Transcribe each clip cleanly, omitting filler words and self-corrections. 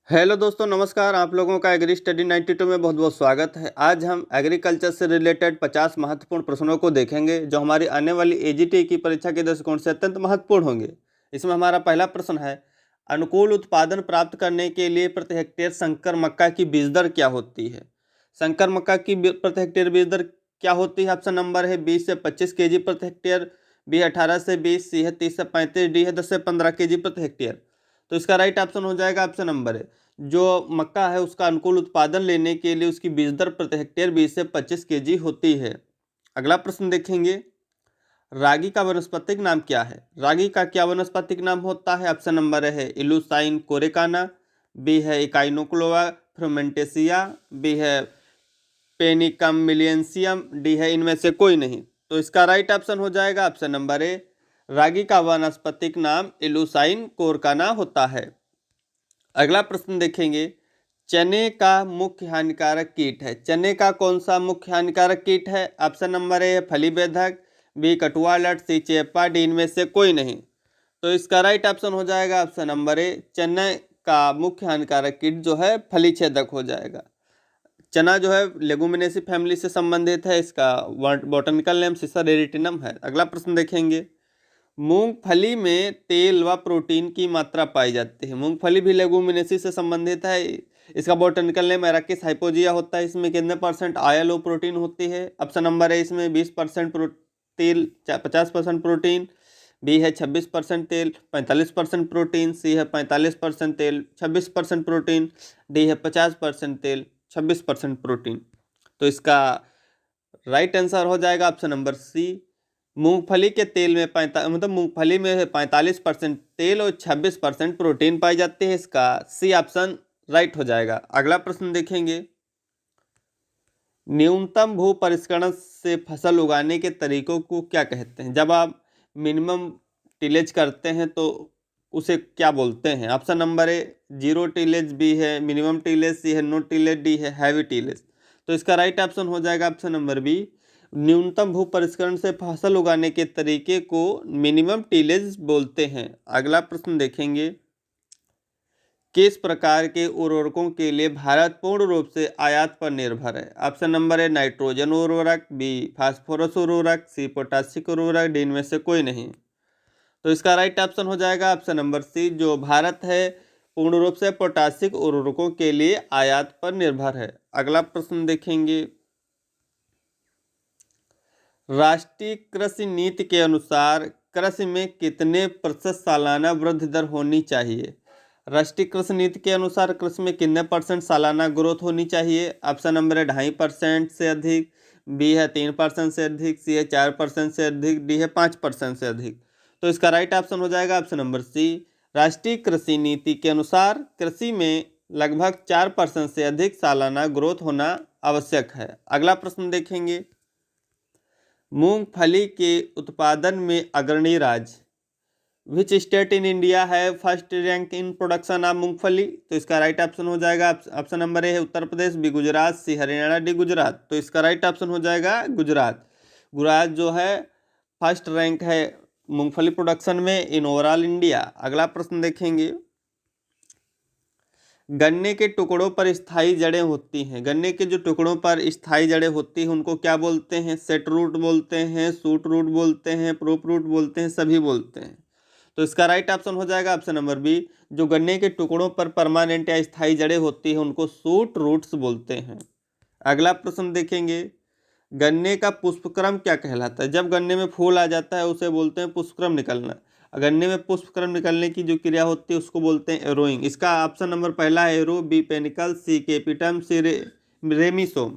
Hello दोस्तों, नमस्कार। आप लोगों का एग्री स्टडी 92 में बहुत बहुत स्वागत है। आज हम एग्रीकल्चर से रिलेटेड 50 महत्वपूर्ण प्रश्नों को देखेंगे जो हमारी आने वाली एजीटी की परीक्षा के दृष्टिकोण से अत्यंत महत्वपूर्ण होंगे। इसमें हमारा पहला प्रश्न है, अनुकूल उत्पादन प्राप्त करने के लिए प्रति हेक्टेयर संकर मक्का की बीज दर क्या होती है? संकर मक्का की प्रति हेक्टेयर बीज दर क्या होती है? ऑप्शन नंबर है 20 से 25 केजी प्रति हेक्टेयर, बी 18 से 20, सी है 30 से 35, डी है 10 से 15 केजी प्रति हेक्टेयर। तो इसका राइट ऑप्शन हो जाएगा ऑप्शन नंबर है, जो मक्का है उसका अनुकूल उत्पादन लेने के लिए उसकी बीज दर प्रति हेक्टेयर 20 से 25 केजी होती है। अगला प्रश्न देखेंगे, रागी का वानस्पतिक नाम क्या है? रागी का क्या वानस्पतिक नाम होता है? ऑप्शन नंबर है इलुसाइन कोरेकाना, बी है इकाइनोक्लोआ फ्रोमेंटेसिया, बी है पेनिकम मिलियंसियम, डी है इनमें से कोई नहीं। तो इसका राइट ऑप्शन हो जाएगा ऑप्शन नंबर ए, रागी का वानस्पतिक नाम इलुसाइन कोरकाना होता है। अगला प्रश्न देखेंगे, चने का मुख्य हानिकारक कीट है। चने का कौन सा मुख्य हानिकारक कीट है? ऑप्शन नंबर ए फली बेधक, बी कटुआ लट, सी चेपा, डी इनमें से कोई नहीं। तो इसका राइट ऑप्शन हो जाएगा ऑप्शन नंबर ए, चने का मुख्य हानिकारक कीट जो है फली छेदक हो जाएगा। चना जो है लेगुमिनेसी फैमिली से संबंधित है, इसका बॉटनिकल नेम सिसर एरिटिनम है। अगला प्रश्न देखेंगे, मूंगफली में तेल व प्रोटीन की मात्रा पाई जाती है। मूंगफली भी लेगुमिनेसी से संबंधित है, इसका बॉटनिकल नेम एराकिस हाइपोजिया होता है। इसमें कितने परसेंट आयल और प्रोटीन होती है? ऑप्शन नंबर है इसमें 20% तेल, 50% प्रोटीन, बी है 26% तेल, 45% प्रोटीन, सी है 45% तेल, 26% प्रोटीन, डी है 50% तेल, 26% प्रोटीन। तो इसका राइट आंसर हो जाएगा ऑप्शन नंबर सी, मूंगफली के तेल में मूंगफली में 45% तेल और 26% प्रोटीन पाई जाती है। इसका सी ऑप्शन राइट हो जाएगा। अगला प्रश्न देखेंगे, न्यूनतम भू परिष्करण से फसल उगाने के तरीकों को क्या कहते हैं? जब आप मिनिमम टिलेज करते हैं तो उसे क्या बोलते हैं? Option number a zero tillage, b है मिनिमम टिलेज, सी है नो टिलेज, डी है हैवी टिलेज। तो इसका राइट ऑप्शन हो जाएगा ऑप्शन नंबर बी, न्यूनतम भू परिष्करण से फसल उगाने के तरीके को मिनिमम टिलेज बोलते हैं। अगला प्रश्न देखेंगे, किस प्रकार के उर्वरकों के लिए भारत पूर्ण रूप से आयात पर निर्भर है? ऑप्शन नंबर है नाइट्रोजन उर्वरक, बी फास्फोरस उर्वरक, सी पोटासिक उर्वरक, डी इनमें से कोई नहीं। तो इसका राइट ऑप्शन हो जाएगा ऑप्शन नंबर सी, जो भारत है पूर्ण रूप से पोटासिक उर्वरकों के लिए आयात पर निर्भर है। अगला प्रश्न देखेंगे, राष्ट्रीय कृषि नीति के अनुसार कृषि में कितने प्रतिशत सालाना वृद्धि दर होनी चाहिए? राष्ट्रीय कृषि नीति के अनुसार कृषि में कितने परसेंट सालाना ग्रोथ होनी चाहिए? ऑप्शन नंबर है 2.5% से अधिक, बी है 3% से अधिक, सी है 4% से अधिक, डी है 5% से अधिक। तो इसका राइट ऑप्शन हो जाएगा ऑप्शन नंबर सी, राष्ट्रीय कृषि नीति के अनुसार कृषि में लगभग 4% से अधिक सालाना ग्रोथ होना आवश्यक है। अगला प्रश्न देखेंगे, मूंगफली के उत्पादन में अग्रणी राज्य, विच स्टेट इन इंडिया है first rank in production of मूंगफली? तो इसका राइट ऑप्शन हो जाएगा ऑप्शन नंबर ए है उत्तर प्रदेश, बी गुजरात, सी हरियाणा, डी गुजरात। तो इसका राइट ऑप्शन हो जाएगा गुजरात। गुजरात जो है फर्स्ट रैंक है मूंगफली प्रोडक्शन में इन ओवरऑल इंडिया। अगला प्रश्न देखेंगे, गन्ने के टुकड़ों पर स्थायी जड़ें होती हैं। गन्ने के जो टुकड़ों पर स्थायी जड़ें होती हैं उनको क्या बोलते हैं? सेट रूट बोलते हैं, सूट रूट बोलते हैं, प्रूफ रूट बोलते हैं, सभी बोलते हैं। तो इसका राइट ऑप्शन हो जाएगा ऑप्शन नंबर बी, जो गन्ने के टुकड़ों पर परमानेंट या स्थायी जड़ें होती हैं उनको सूट रूट्स बोलते हैं। अगला प्रश्न देखेंगे, गन्ने का पुष्पक्रम क्या कहलाता है? जब गन्ने में फूल आ जाता है उसे बोलते हैं पुष्पक्रम निकलना। गन्ने में पुष्पक्रम निकलने की जो क्रिया होती है उसको बोलते हैं एरोइंग। इसका ऑप्शन नंबर पहला है एरो, बी पेनिकल, सी केपिटम, सी रेमिसोम।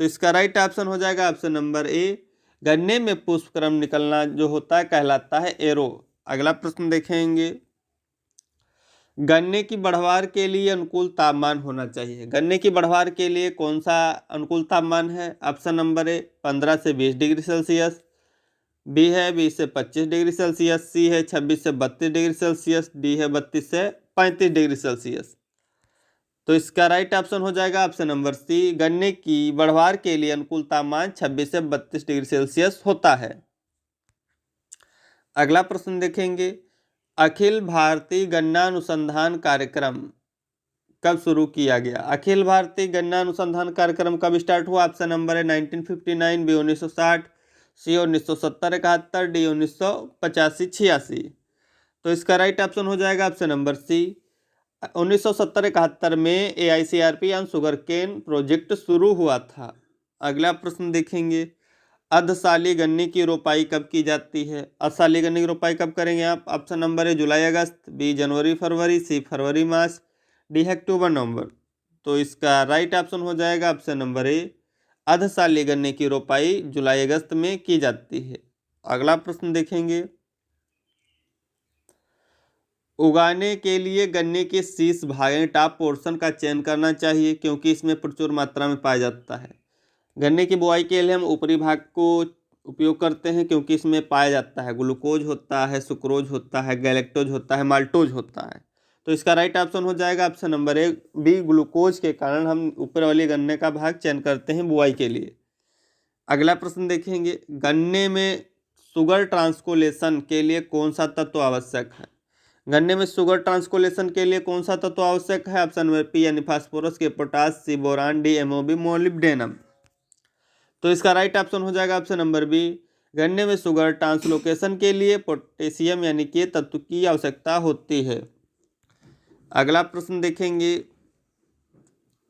तो इसका राइट ऑप्शन हो जाएगा ऑप्शन नंबर ए, गन्ने में पुष्पक्रम निकलना जो होता है कहलाता है एरो। अगला प्रश्न देखेंगे, गन्ने की बढ़वार के लिए अनुकूल तापमान होना चाहिए। गन्ने की बढ़वार के लिए कौन सा अनुकूल तापमान है? ऑप्शन नंबर ए 15 से 20 डिग्री सेल्सियस, बी है 20 से 25 डिग्री सेल्सियस, सी है 26 से 32 डिग्री सेल्सियस, डी है 32 से 35 डिग्री सेल्सियस। तो इसका राइट ऑप्शन हो जाएगा ऑप्शन नंबर सी, गन्ने की बढ़वार के लिए अनुकूल तापमान 26 से 32 डिग्री सेल्सियस होता है। अगला प्रश्न देखेंगे, अखिल भारतीय गन्ना अनुसंधान कार्यक्रम कब शुरू किया गया? अखिल भारतीय गन्ना अनुसंधान कार्यक्रम कब स्टार्ट हुआ? ऑप्शन नंबर है 1959, बी 1960, सी 1970 71, डी 1985 86। तो इसका राइट ऑप्शन हो जाएगा ऑप्शन नंबर सी, 1970 71 में AICRP यानी शुगर केन प्रोजेक्ट शुरू हुआ था। अगला प्रश्न देखेंगे, अर्धसाली गन्ने की रोपाई कब की जाती है? अर्धसाली गन्ने की रोपाई कब करेंगे आप? ऑप्शन नंबर है जुलाई अगस्त, बी जनवरी फरवरी, सी फरवरी मार्च, डी है अक्टूबर नवंबर। तो इसका राइट ऑप्शन हो जाएगा ऑप्शन नंबर ए, अर्धसाली गन्ने की रोपाई जुलाई अगस्त में की जाती है। अगला प्रश्न देखेंगे, उगाने के लिए गन्ने के शीर्ष भाग यानी टॉप पोर्शन का चयन करना चाहिए क्योंकि इसमें प्रचुर मात्रा में पाया जाता है। गन्ने की बुआई के लिए हम ऊपरी भाग को उपयोग करते हैं क्योंकि इसमें पाया जाता है ग्लूकोज होता है, सुक्रोज होता है, गैलेक्टोज होता है, माल्टोज होता है। तो इसका राइट ऑप्शन हो जाएगा option number a, b glucose के कारण हम ऊपर वाले गन्ने का भाग चयन करते हैं बुआई के लिए। अगला प्रश्न देखेंगे, गन्ने में शुगर ट्रांसकोलेशन के लिए कौन सा तत्व आवश्यक है? गन्ने में शुगर ट्रांसकोलेशन के लिए कौन सा तत्व आवश्यक है? ऑप्शन नंबर पी यानी फास्फोरस, के पोटास, सी बोरान, डी MOB मोलिब्डेनम। तो इसका राइट ऑप्शन हो जाएगा ऑप्शन नंबर बी, गन्ने में शुगर ट्रांसलोकेशन के लिए पोटेशियम यानी कि तत्व की आवश्यकता होती है। अगला प्रश्न देखेंगे,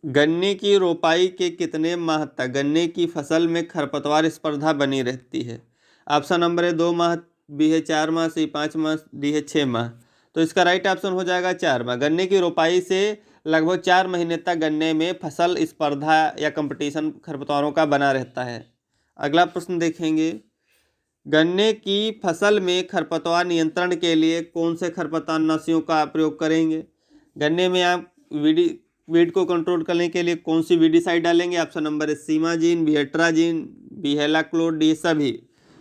गन्ने की रोपाई के कितने माह तक गन्ने की फसल में खरपतवार स्पर्धा बनी रहती है? ऑप्शन नंबर है 2 माह, बी है 4 माह, सी 5 माह, डी है 6 माह। तो इसका राइट ऑप्शन हो जाएगा 4 माह। गन्ने की रोपाई से लगभग 4 महीने तक गन्ने में फसल स्पर्धा या कंपटीशन खरपतवारों का बना रहता है। अगला प्रश्न देखेंगे, गन्ने की फसल में खरपतवार नियंत्रण के लिए कौन से खरपतवारनाशियों का प्रयोग करेंगे? गन्ने में आप वीड को कंट्रोल करने के लिए कौन सी वीडिसाइड डालेंगे? ऑप्शन नंबर है simazine, B atrazine, B alachlor, D सभी।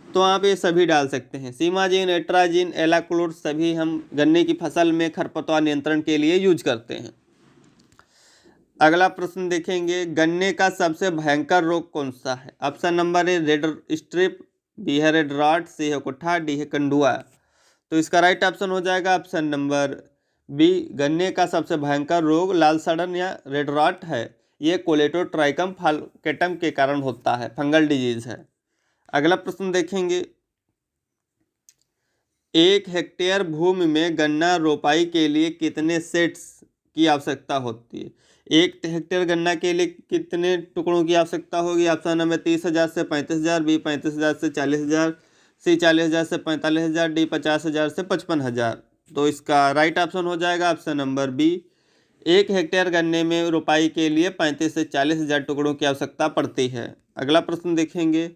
तो आप ये सभी डाल सकते हैं, सीमाजीन, एट्राजीन, एलाक्लोर सभी हम गन्ने की फसल में खरपतवार नियंत्रण के लिए यूज करते हैं। अगला प्रश्न देखेंगे, गन्ने का सबसे भयंकर रोग कौन सा है? ऑप्शन नंबर है रेड स्ट्रिप, बी है रेड रॉट, सी है कुट्ठा, डी है कंडुआ। तो इसका राइट ऑप्शन हो जाएगा ऑप्शन नंबर बी, गन्ने का सबसे भयंकर रोग लाल सड़न या रेड रॉट है। ये कोलेटोट्राइकम फाल्केटम के कारण होता है, फंगल डिजीज है। अगला प्रश्न देखेंगे, 1 हेक्टेयर भूमि में गन्ना रोपाई के लिए कितने सेट्स की आवश्यकता होती है? 1 हेक्टेयर गन्ना के लिए कितने टुकड़ों की आवश्यकता होगी? ऑप्शन नंबर 30,000 से 35,000, बी 35,000 से 40,000, सी 40,000 से 45,000, डी 50,000 से 55,000। तो इसका राइट ऑप्शन हो जाएगा ऑप्शन नंबर बी, 1 हेक्टेयर गन्ने में रोपाई के लिए 35 से 40,000 टुकड़ों की आवश्यकता पड़ती है। अगला प्रश्न देखेंगे,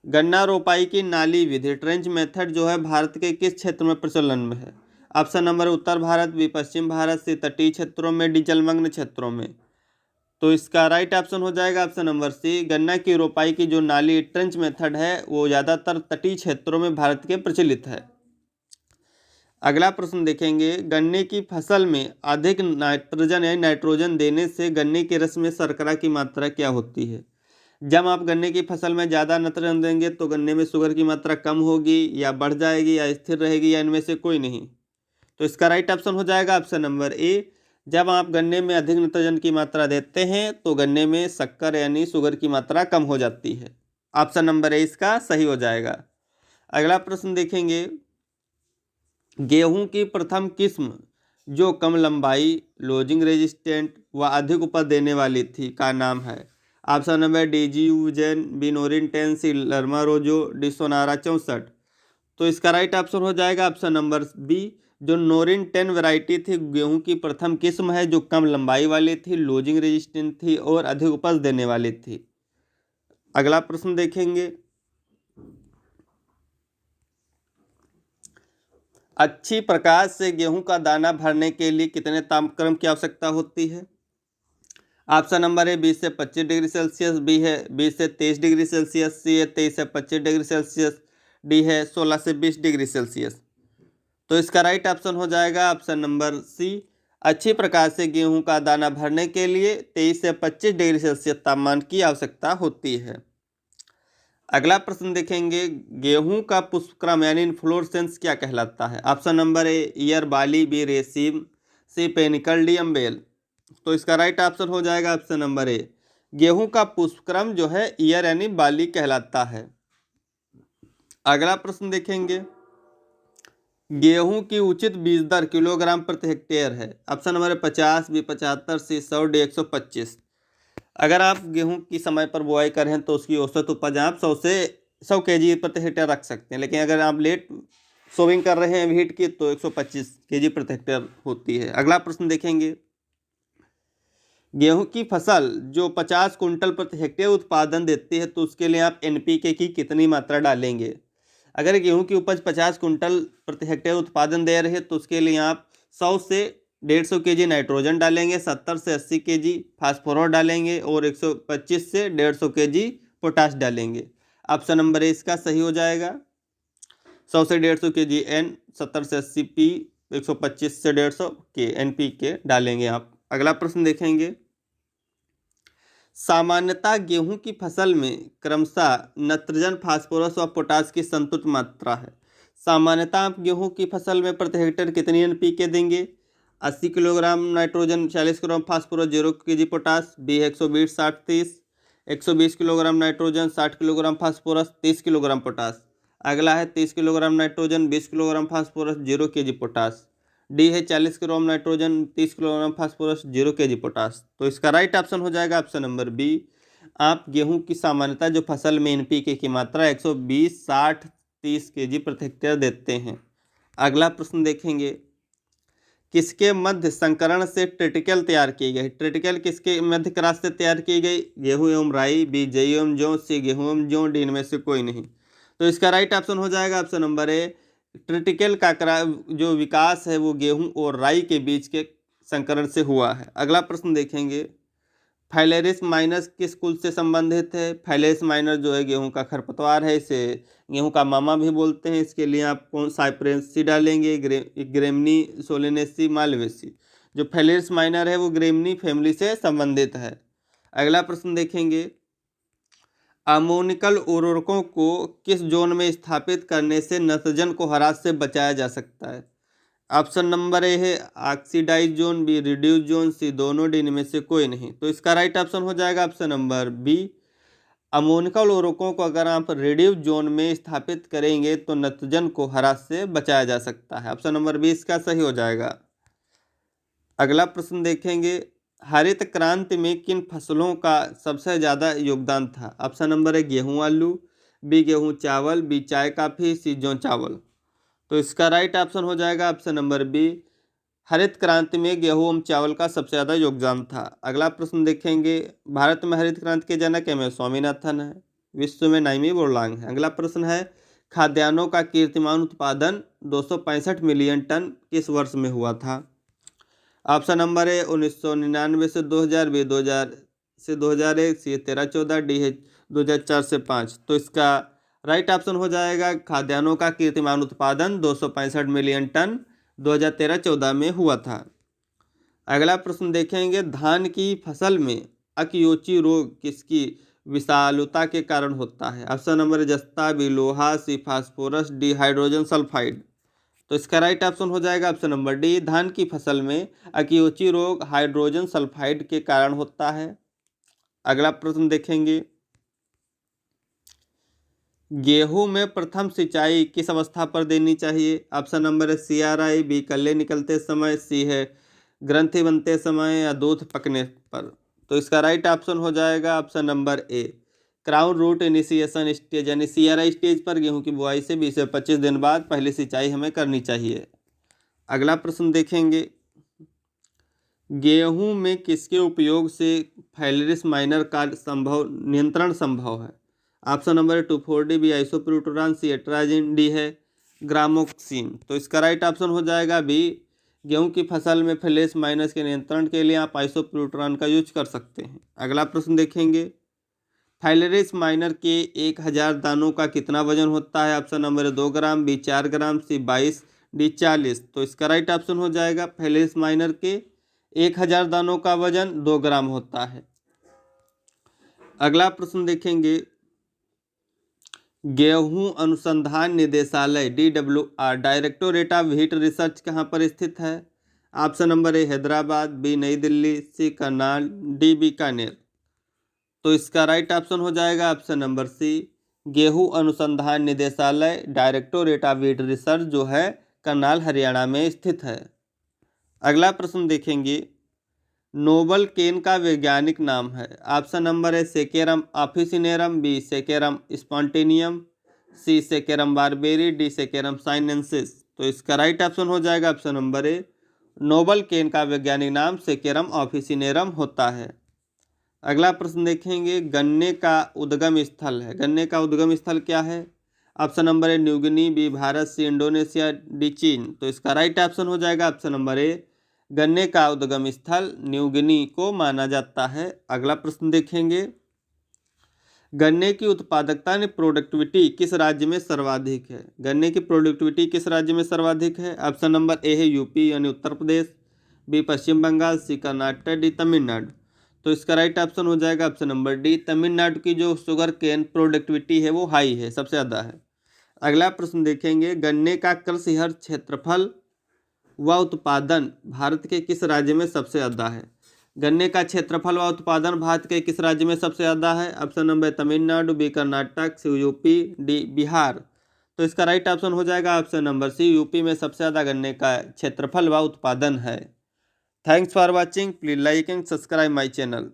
गन्ना रोपाई की नाली विधि ट्रेंच मेथड जो है भारत के किस क्षेत्र में प्रचलन में है? ऑप्शन नंबर उत्तर भारत, बी पश्चिम भारत, सी तटीय क्षेत्रों में, डी जलमग्न क्षेत्रों में। तो इसका राइट ऑप्शन हो जाएगा ऑप्शन नंबर सी, गन्ना की रोपाई की जो नाली ट्रेंच मेथड है वो ज़्यादातर तटीय क्षेत्रों में भारत के प्रचलित है। अगला प्रश्न देखेंगे, गन्ने की फसल में अधिक नाइट्रोजन यानी नाइट्रोजन देने से गन्ने के रस में शर्करा की मात्रा क्या होती है? जब आप गन्ने की फसल में ज़्यादा नाइट्रोजन देंगे तो गन्ने में शुगर की मात्रा कम होगी या बढ़ जाएगी या स्थिर रहेगी या इनमें से कोई नहीं। तो इसका राइट ऑप्शन हो जाएगा ऑप्शन नंबर ए, जब आप गन्ने में अधिक नाइट्रोजन की मात्रा देते हैं तो गन्ने में शक्कर यानी शुगर की मात्रा कम हो जाती है। ऑप्शन नंबर ए इसका सही हो जाएगा। अगला प्रश्न देखेंगे, गेहूं की प्रथम किस्म जो कम लंबाई, लोजिंग रेजिस्टेंट व अधिक उपज देने वाली थी का नाम है? ऑप्शन नंबर डी जीवजन, बी नोरिन 10, सी लर्मा रोजो, डी सोनारा 64। तो इसका राइट ऑप्शन हो जाएगा ऑप्शन नंबर बी, जो नोरिन 10 वैरायटी थी गेहूं की प्रथम किस्म है जो कम लंबाई वाली थी, लोजिंग रेजिस्टेंट थी और अधिक उपज देने वाली थी। अगला प्रश्न देखेंगे, अच्छी प्रकाश से गेहूं का दाना भरने के लिए कितने तापक्रम की आवश्यकता होती है? ऑप्शन नंबर है 20 से 25 डिग्री सेल्सियस, बी है 20 से 23 डिग्री सेल्सियस, सी है 23 से 25 डिग्री सेल्सियस, डी है 16 से 20 डिग्री सेल्सियस। तो इसका राइट ऑप्शन हो जाएगा ऑप्शन नंबर सी, अच्छी प्रकार से गेहूं का दाना भरने के लिए 23 से 25 डिग्री सेल्सियस तापमान की आवश्यकता होती है। अगला प्रश्न देखेंगे, गेहूं का पुष्पक्रम यानी इन्फ्लोरेसेंस क्या कहलाता है? ऑप्शन नंबर ए ईयर बाली, b raceme, c panicle, d umbel. तो इसका राइट ऑप्शन हो जाएगा ऑप्शन नंबर ए। गेहूं का पुष्पक्रम जो है ईयर यानी बाली कहलाता है। अगला प्रश्न देखेंगे, गेहूं की उचित बीज दर किलोग्राम प्रति हेक्टेयर है। ऑप्शन नंबर है 50, बी 75, सी 100, डी 125। अगर आप गेहूं की समय पर बुआई करें तो उसकी औसत उपज आप 100 केजी प्रति हेक्टेयर रख सकते हैं, लेकिन अगर आप लेट सोविंग कर रहे हैं वीट की तो 125 केजी प्रति हेक्टेयर होती है। अगला प्रश्न देखेंगे, गेहूं की फसल जो 50 कुंटल प्रति हेक्टेयर उत्पादन देती है तो उसके लिए आप एनपीके की कितनी मात्रा डालेंगे। अगर गेहूं की उपज 50 कुंटल प्रति हेक्टेयर उत्पादन दे रही है तो उसके लिए आप 100 से 150 केजी नाइट्रोजन डालेंगे, 70 से 80 केजी फास्फोरस डालेंगे और 125 से 150 केजी पोटाश डालेंगे। ऑप्शन नंबर ए इसका सही हो जाएगा। 100 से 150 केजी एन, 70 से 80 पी, 125 से 150 के एनपीके डालेंगे आप। अगला प्रश्न देखेंगे, सामान्यतः गेहूं की फसल में क्रमशः नाइट्रोजन, फास्फोरस और पोटाश की संतुलित मात्रा है। सामान्यतः आप गेहूं की फसल में प्रति हेक्टेयर कितनी एनपीके देंगे। 80 kilogram nitrogen, 40 kilogram phosphorus, 0 KG potash, b 120, 60, 30। 120 kilogram nitrogen, 60 kilogram phosphorus, 30 kilogram potash. अगला है 30 kilogram nitrogen, 20 kilogram phosphorus, 0 KG potash. D है 40 kilogram nitrogen, 30 kilogram phosphorus, 0 KG potash. तो इसका राइट ऑप्शन हो जाएगा ऑप्शन नंबर बी। आप गेहूं की सामान्यतः जो फसल में एनपीके की मात्रा 120, 60, 30 केजी प्रति हेक्टेयर देते हैं। अगला प्रश्न देखेंगे, किसके मध्य संकरण से ट्रिटिकल तैयार की गई। ट्रिटिकल किसके मध्य क्रॉस से तैयार की गई। गेहूं एवं राई, बी जई एवं जौ, सी गेहूं एवं जौ, डी इनमें से कोई नहीं। तो इसका राइट ऑप्शन हो जाएगा ऑप्शन नंबर ए। ट्रिटिकल का जो विकास है वो गेहूं और राई के बीच के संकरण से हुआ है। अगला प्रश्न देखेंगे, फाइलेरिस माइनस किस कुल से संबंधित है। फाइलेरिस माइनस जो है गेहूं का खरपतवार है, इसे गेहूं का मामा भी बोलते हैं। इसके लिए आप कौन साइप्रेसी डालेंगे, ग्रेमनी, सोलेनेसी, मालवेसी। जो फाइलेरिस माइनर है वो ग्रेमनी फैमिली से संबंधित है। अगला प्रश्न देखेंगे, अमोनिकल उर्वरकों को किस जोन में स्थापित करने से नाइट्रोजन को ह्रास से बचाया जा सकता है। ऑप्शन नंबर ए है oxidise zone, B reduce zone, C दोनों, डी इनमें से कोई नहीं। तो इसका राइट ऑप्शन हो जाएगा ऑप्शन नंबर बी। अमोनिकल उर्वरकों को अगर आप रिड्यूस जोन में स्थापित करेंगे तो नाइट्रोजन को ह्रास से बचाया जा सकता है। ऑप्शन नंबर बी इसका सही हो जाएगा। अगला प्रश्न देखेंगे, हरित क्रांति में किन फसलों का सबसे ज़्यादा योगदान था। ऑप्शन नंबर है गेहूं आलू, बी गेहूं चावल, बी चाय काफ़ी, सी जौ चावल। तो इसका राइट ऑप्शन हो जाएगा ऑप्शन नंबर बी। हरित क्रांति में गेहूं एवं चावल का सबसे ज़्यादा योगदान था। अगला प्रश्न देखेंगे, भारत में हरित क्रांति के जनक एम एस स्वामीनाथन है, विश्व में नाइमी बोरलांग है। अगला प्रश्न है, खाद्यान्नों का कीर्तिमान उत्पादन 265 मिलियन टन किस वर्ष में हुआ था। ऑप्शन नंबर है 1999 से 2000, बी 2000 से 2001, सी 13-14, डी है 2004 से 5। तो इसका राइट ऑप्शन हो जाएगा, खाद्यान्नों का कीर्तिमान उत्पादन 265 मिलियन टन 2013-14 में हुआ था। अगला प्रश्न देखेंगे, धान की फसल में अकयोची रोग किसकी विषालुता के कारण होता है। ऑप्शन नंबर है जस्ता, बी लोहा, सी फास्फोरस, डी हाइड्रोजन सल्फाइड। तो इसका राइट ऑप्शन हो जाएगा ऑप्शन नंबर डी। धान की फसल में अकयोची रोग हाइड्रोजन सल्फाइड के कारण होता है। अगला प्रश्न देखेंगे, गेहूं में प्रथम सिंचाई किस अवस्था पर देनी चाहिए। ऑप्शन नंबर है CRI, बी कल्ले निकलते समय, सी है ग्रंथि बनते समय, या दूध पकने पर। तो इसका राइट ऑप्शन हो जाएगा option number a, crown root initiation stage यानी CRI स्टेज पर गेहूं की बुआई से 20 से 25 दिन बाद पहली सिंचाई हमें करनी चाहिए। अगला प्रश्न देखेंगे, गेहूं में किसके उपयोग से फाइलेरिस माइनर का नियंत्रण संभव है। ऑप्शन नंबर 2,4-D, बी आइसोप्रोटोरान, सी एट्राजिन, डी है ग्रामोक्सिन। तो इसका राइट ऑप्शन हो जाएगा बी। गेहूं की फसल में फाइलेरिस माइनर के नियंत्रण के लिए आप आइसोप्रोटोरान का यूज कर सकते हैं। अगला प्रश्न देखेंगे, फाइलेरिस माइनर के 1000 दानों का कितना वजन होता है। ऑप्शन नंबर 2 ग्राम, बी 4 ग्राम, सी 22, डी 40। तो इसका राइट ऑप्शन हो जाएगा, फाइलेरिस माइनर के 1000 दानों का वजन 2 ग्राम होता है। अगला प्रश्न देखेंगे, गेहूं अनुसंधान निदेशालय DWR directorate of wheat research कहाँ पर स्थित है। Option number a Hyderabad, b Nai Delhi, c Karnal, d Bikaner. तो इसका राइट ऑप्शन हो जाएगा ऑप्शन नंबर सी, गेहूं अनुसंधान निदेशालय, डायरेक्टोरेट ऑफ वीट रिसर्च, जो है करनाल हरियाणा में स्थित है। अगला प्रश्न देखेंगे, नोबल केन का वैज्ञानिक नाम है। Option number a saccharum officinarum, b saccharum spontaneum, c saccharum barberi, d saccharum sinensis. तो इसका राइट ऑप्शन हो जाएगा option number a, noble cane का वैज्ञानिक नाम सेकेरम ऑफिसिनेरम होता है। अगला प्रश्न देखेंगे, गन्ने का उद्गम स्थल है। गन्ने का उद्गम स्थल क्या है? Option number a New Guinea, b Bharat, c Indonesia, d चीन। तो इसका राइट ऑप्शन हो जाएगा ऑप्शन नंबर ए, गन्ने का उद्गम स्थल न्यूगिनी को माना जाता है। अगला प्रश्न देखेंगे, गन्ने की उत्पादकता यानी प्रोडक्टिविटी किस राज्य में सर्वाधिक है? गन्ने की प्रोडक्टिविटी किस राज्य में सर्वाधिक है? ऑप्शन नंबर ए है यूपी यानी उत्तर प्रदेश, बी पश्चिम बंगाल, सी कर्नाटक, डी तमिलनाडु। तो इसका राइट ऑप्शन हो जाएगा ऑप्शन नंबर डी, तमिलनाडु की जो शुगर केन प्रोडक्टिविटी है वो हाई है, सबसे ज़्यादा है। अगला प्रश्न देखेंगे, गन्ने का कृषि हर क्षेत्रफल व उत्पादन भारत के किस राज्य में सबसे ज़्यादा है? गन्ने का क्षेत्रफल व उत्पादन भारत के किस राज्य में सबसे ज़्यादा है? Option number Tamil Nadu, B Karnataka, सी यूपी, डी बिहार। तो इसका राइट ऑप्शन हो जाएगा ऑप्शन नंबर सी, यूपी में सबसे ज़्यादा गन्ने का क्षेत्रफल व उत्पादन है। Thanks for watching, please like and subscribe my channel.